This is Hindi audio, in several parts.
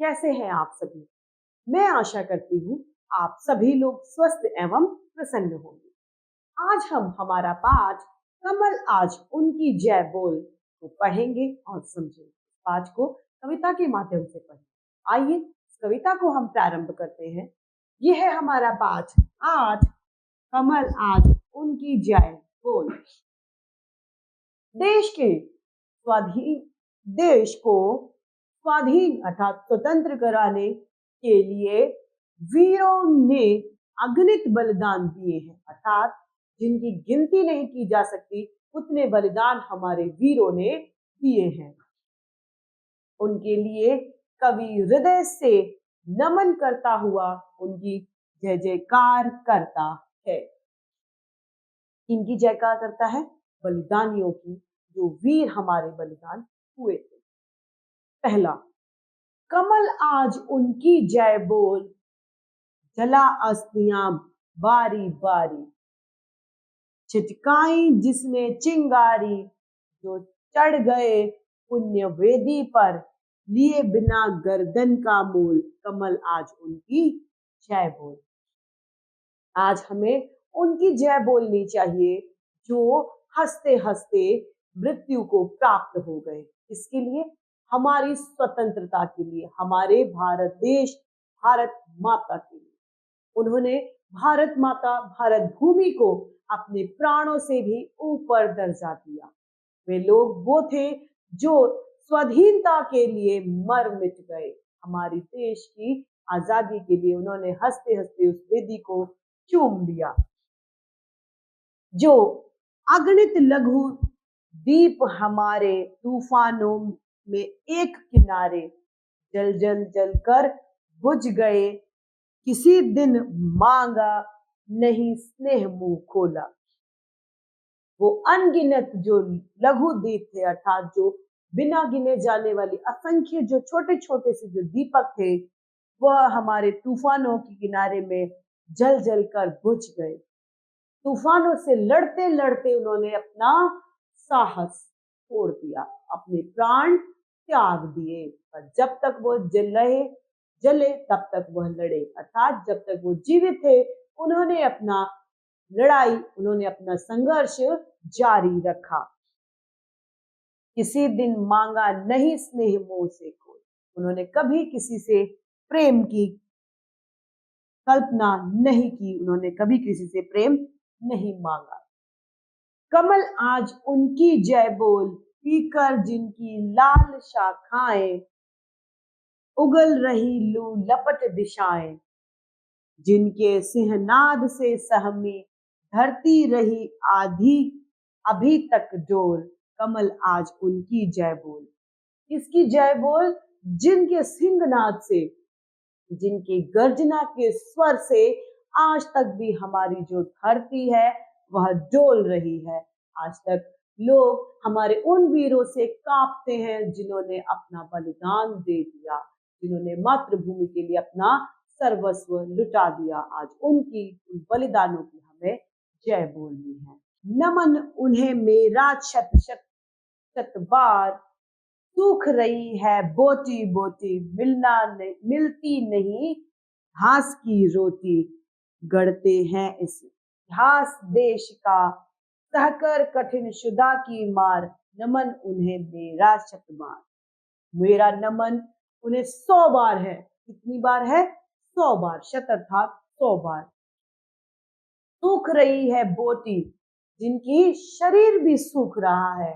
कैसे हैं आप सभी? मैं आशा करती हूँ आप सभी लोग स्वस्थ एवं प्रसन्न होंगे। आज हम हमारा पाठ कमल आज उनकी जय बोल को पढ़ेंगे और समझेंगे। पाठ को कविता के माध्यम से पढ़ें। आइए इस कविता को हम प्रारंभ करते हैं। यह है हमारा पाठ आज कमल आज उनकी जय बोल। देश को स्वाधीन अर्थात स्वतंत्र कराने के लिए वीरों ने अगणित बलिदान दिए हैं, अर्थात जिनकी गिनती नहीं की जा सकती उतने बलिदान हमारे वीरों ने दिए हैं। उनके लिए कवि हृदय से नमन करता हुआ उनकी जय जयकार करता है। इनकी जयकार करता है बलिदानियों की, जो वीर हमारे बलिदान हुए थे। पहला, कमल आज उनकी जय बोल, जला अस्थियां बारी बारी, छिटकाई जिसने चिंगारी, जो चढ़ गए पुण्य वेदी पर, लिए बिना गर्दन का मूल, कमल आज उनकी जय बोल। आज हमें उनकी जय बोलनी चाहिए जो हंसते हंसते मृत्यु को प्राप्त हो गए। इसके लिए हमारी स्वतंत्रता के लिए, हमारे भारत देश भारत माता के लिए उन्होंने भारत माता भारत भूमि को अपने प्राणों से भी ऊपर दर्जा दिया। वे लोग वो थे जो स्वाधीनता के लिए मर मिट गए। हमारी देश की आजादी के लिए उन्होंने हंसते हंसते उस वेदी को चूम लिया। जो अगणित लघु दीप हमारे तूफानों में एक किनारे, जल जल जल कर बुझ गए, किसी दिन मांगा नहीं स्नेह मुंह खोला। वो अनगिनत जो लघु दीप थे, अर्थात जो बिना गिने जाने वाली असंख्य जो छोटे छोटे से जो दीपक थे, वह हमारे तूफानों के किनारे में जल जल कर बुझ गए। तूफानों से लड़ते लड़ते उन्होंने अपना साहस छोड़ दिया, अपने प्राण त्याग दिए, पर जब तक वो जले तब तक वह लड़े, अर्थात जब तक वो जीवित थे उन्होंने अपना लड़ाई, उन्होंने अपना संघर्ष जारी रखा। किसी दिन मांगा नहीं स्नेह मोह से कोई, उन्होंने कभी किसी से प्रेम की कल्पना नहीं की, उन्होंने कभी किसी से प्रेम नहीं मांगा। कमल आज उनकी जय बोल, पीकर जिनकी लाल शाखाएं, उगल रही लू लपट दिशाएं, जिनके सिंहनाद से सहमी धरती रही आधी अभी तक डोल, कमल आज उनकी जय बोल। किसकी जय बोल? जिनके सिंहनाद से, जिनके गर्जना के स्वर से आज तक भी हमारी जो धरती है वह डोल रही है। आज तक लोग हमारे उन वीरों से कांपते हैं जिन्होंने अपना बलिदान दे दिया, जिन्होंने मातृभूमि के लिए अपना सर्वस्व लुटा दिया। आज उनकी उन बलिदानों की हमें जय बोलनी है। नमन उन्हें मेरा शत शत शत बार, सूख रही है बोटी बोटी, मिलती नहीं घास की रोटी, गढ़ते हैं इस इतिहास देश का, सहकर कठिन शुदा की मार, नमन उन्हें मेरा शत बार। मेरा नमन उन्हें 100 बार है। कितनी बार है? 100 बार। शत अर्थात 100 बार। सूख रही है बोटी, जिनकी शरीर भी सूख रहा है,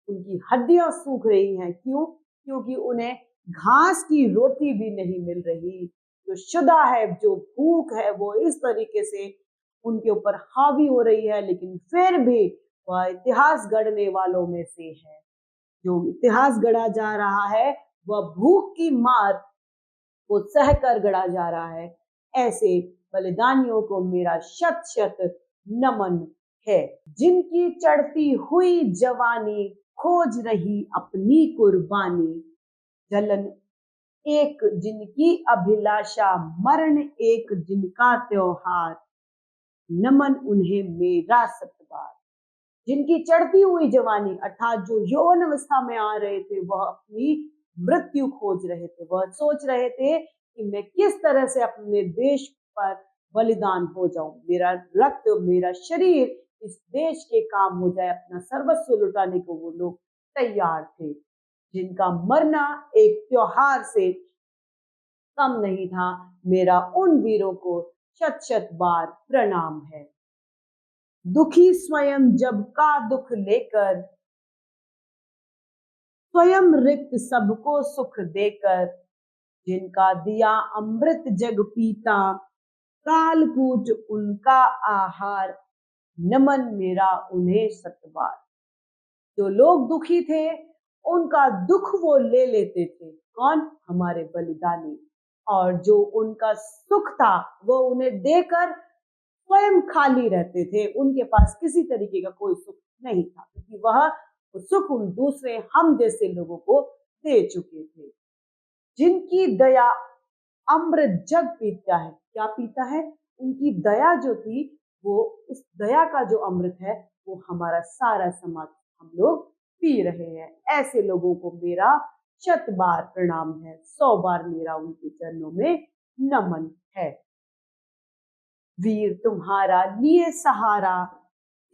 उनकी हड्डियां सूख रही हैं। क्यों? क्योंकि उन्हें घास की रोटी भी नहीं मिल रही। जो शुदा है, जो भूख है, वो इस तरीके से उनके ऊपर हावी हो रही है, लेकिन फिर भी वह इतिहास गढ़ने वालों में से है। जो इतिहास गढ़ा जा रहा है वह भूख की मार को सहकर गढ़ा जा रहा है। ऐसे बलिदानियों को मेरा शत शत नमन है। जिनकी चढ़ती हुई जवानी, खोज रही अपनी कुर्बानी, जलन एक जिनकी अभिलाषा, मरण एक जिनका त्योहार, नमन उन्हें मेरा सतबार। जिनकी चढ़ती हुई जवानी, अर्थात जो यौवन अवस्था में आ रहे थे, वह अपनी मृत्यु खोज रहे थे। वह सोच रहे थे कि मैं किस तरह से अपने देश पर बलिदान हो जाऊं, मेरा रक्त, मेरा शरीर इस देश के काम हो जाए। अपना सर्वस्व लुटाने को वो लोग तैयार थे, जिनका मरना एक त्योहार से कम नहीं था। मेरा उन वीरों को शत शत बार प्रणाम है। दुखी स्वयं जब का दुख लेकर, स्वयं रिक्त सबको सुख देकर, जिनका दिया अमृत जग पीता, कालकूट उनका आहार, नमन मेरा उन्हें सतबार। जो लोग दुखी थे उनका दुख वो ले लेते थे। कौन? हमारे बलिदानी। और जो उनका सुख था वो उन्हें देकर स्वयं खाली रहते थे। उनके पास किसी तरीके का कोई सुख नहीं था, क्योंकि वह सुख उन दूसरे हम जैसे लोगों को दे चुके थे। जिनकी दया अमृत जग पीता है। क्या पीता है? उनकी दया जो थी, वो उस दया का जो अमृत है वो हमारा सारा समाज, हम लोग पी रहे हैं। ऐसे लोगों को मेरा शत बार प्रणाम है, 100 बार मेरा उनके चरणों में नमन है। वीर तुम्हारा लिए सहारा,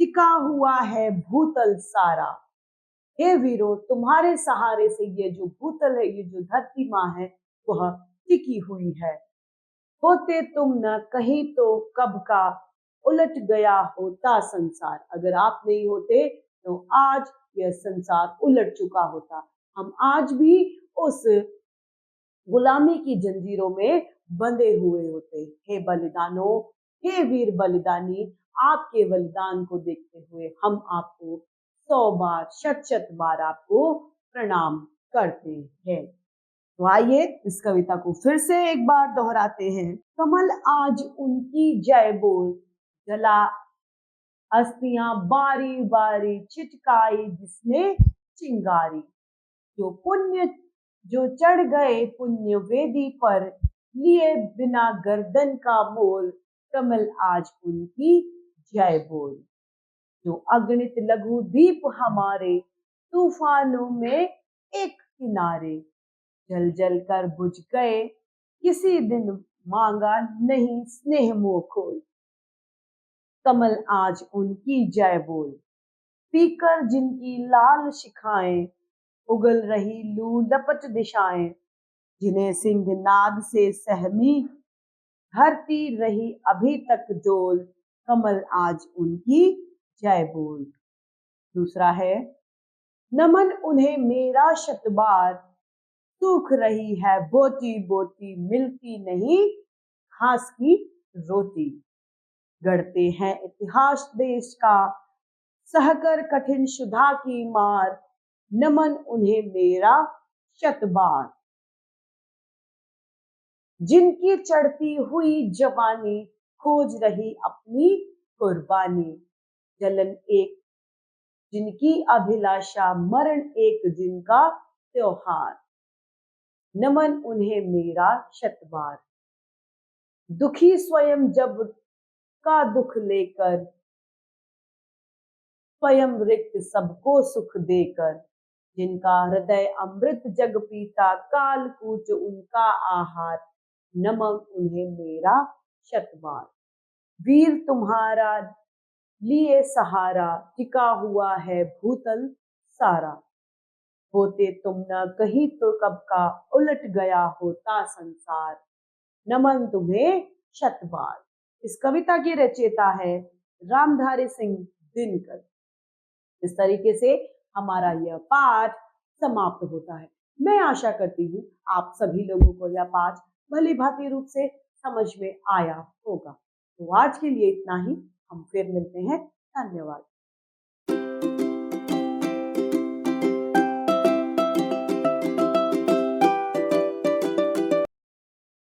टिका हुआ है भूतल सारा। हे वीरों, तुम्हारे सहारे से ये जो भूतल है, ये जो धरती माँ है, वह टिकी हुई है। होते तुम न कहीं तो कब का उलट गया होता संसार। अगर आप नहीं होते तो आज यह संसार उलट चुका होता। हम आज भी उस गुलामी की जंजीरों में बंधे हुए होते। हे बलिदानों, हे वीर बलिदानी, आपके बलिदान को देखते हुए हम आपको 100 बार, शत शत बार आपको प्रणाम करते हैं। तो आइए इस कविता को फिर से एक बार दोहराते हैं। कमल आज उनकी जय बोल, जला अस्थियां बारी बारी छिटकाई जिसने चिंगारी। जो चढ़ गए पुण्य वेदी पर, लिए बिना गर्दन का मोल, कमल आज उनकी जय बोल। जो अगणित लघु दीप हमारे, तूफानों में एक किनारे, जल जल कर बुझ गए, किसी दिन मांगा नहीं स्नेह मोह खोल। कमल आज उनकी जय बोल। पीकर जिनकी लाल शिखाएं, उगल रही लू लपट दिशाएं, जिन्हें सिंह नाद से सहमी, धरती रही अभी तक डोल, कमल आज उनकी जय बोल। दूसरा है, नमन उन्हें मेरा शतबार, सूख रही है बोटी बोटी, मिलती नहीं घास की रोटी। गढ़ते हैं इतिहास देश का, सहकर कठिन शुदा की मार, नमन उन्हें मेरा शतबार। जिनकी चढ़ती हुई जवानी, खोज रही अपनी कुर्बानी, जलन एक जिनकी अभिलाषा, मरण एक जिनका त्योहार, नमन उन्हें मेरा शतबार। दुखी स्वयं जब का दुख लेकर, स्वयं रिक्त सबको सुख देकर, जिनका हृदय अमृत जग पीता, कालकूट उनका आहार, नमन उन्हें मेरा शतबार। वीर तुम्हारा लिए सहारा, टिका हुआ है भूतल सारा। होते तुम न कहीं तो कब का उलट गया होता संसार, नमन तुम्हें शतबार। इस कविता की रचयिता है रामधारी सिंह दिनकर। इस तरीके से हमारा यह पाठ समाप्त होता है। मैं आशा करती हूँ आप सभी लोगों को यह पाठ भली भांति रूप से समझ में आया होगा। तो आज के लिए इतना ही, हम फिर मिलते हैं। धन्यवाद।